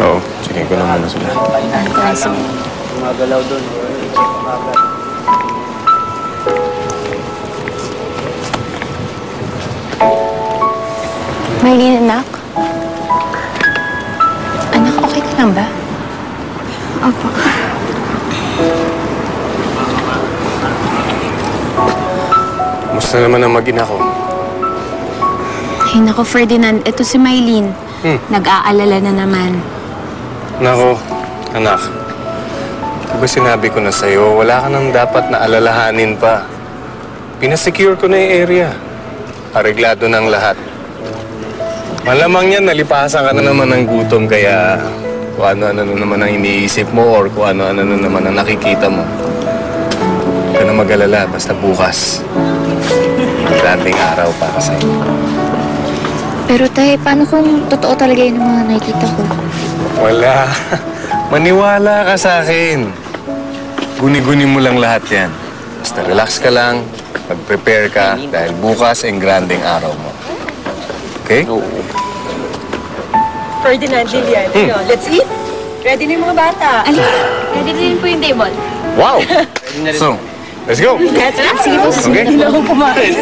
Oo, sige ko naman sila. Gumagalaw doon. Maylin, anak? Anak, okay ka lang ba? Opo. Musta naman ang mag-ina ko? Ay, nako, Ferdinand. Ito si Maylin. Nag-aalala na naman. Nako, anak. Diba sinabi ko na sa'yo, wala ka nang dapat na alalahanin pa. Pinasecure ko na yung area. Areglado ng lahat. Malamang yan, nalipasan ka na naman ng gutom, kaya kung ano-ano na naman ang iniisip mo or kung ano-ano na naman ang nakikita mo. Huwag ka na mag-alala, basta bukas. Dating araw para sa'yo. Pero tay, paano kung totoo talaga yung mga nakikita ko? Wala. Maniwala ka sa akin. Guni-guni mo lang lahat yan. Basta relax ka lang, mag-prepare ka, dahil bukas ang granding araw mo. Okay? Ferdinand, Lilian, let's eat. Ready na yung mga bata. Ready din po yung table. Wow! So, let's go! Let's go. Sige po, Okay? Hindi na ako kumain.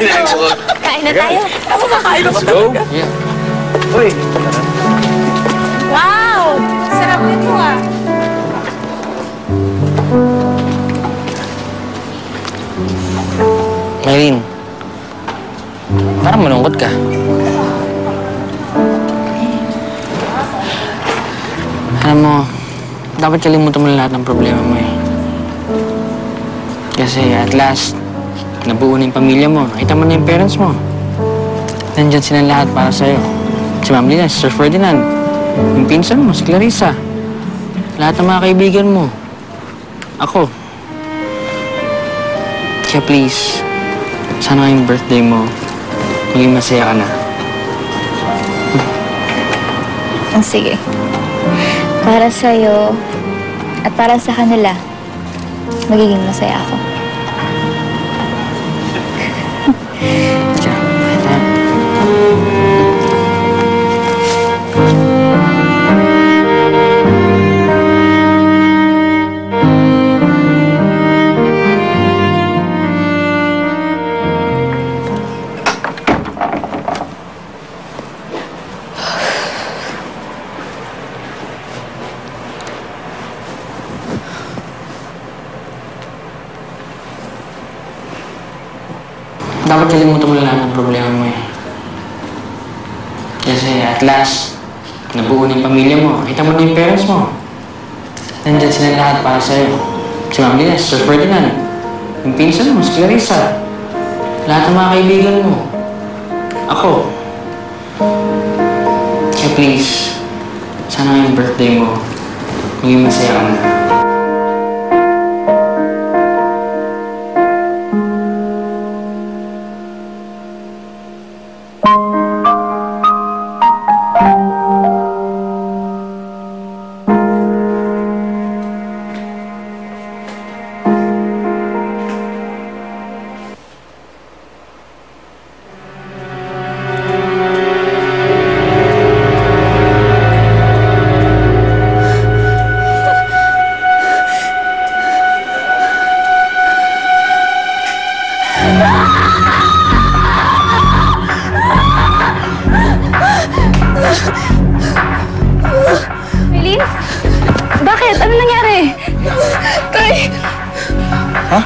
kain na tayo. Ako makain ako. Let's go! Uy! Wow! Sarap nito ah. Maylin, parang malungkot ka. Alam mo, dapat kalimutan mo na lahat ng problema mo eh. Kasi at last, nabuo na yung pamilya mo. Nakita mo na yung parents mo. Nandyan sila lahat para sa'yo. Si Ma'am Lina, si Sir Ferdinand, yung pinsan mo, si Clarissa. Lahat ng mga kaibigan mo. Ako. Kaya please, sana ngayong birthday mo, maging masaya ka na. Sige. Para sa'yo at para sa kanila, magiging masaya ako. Diyan, kahit na. Dapat kalimutan mo na lahat ng problema mo eh. Kasi at last, nabuo na yung pamilya mo. Kita mo na yung parents mo. Nandyan sila lahat para sa'yo. Si Ma'am Lina, si Sir Ferdinand, yung pinsan mo, si Clarissa. Lahat ng mga kaibigan mo. Ako. Kaya please, sana ngayong birthday mo, maging masaya ka na. Maylin? Bakit? Ano nangyari? Tay! Ha?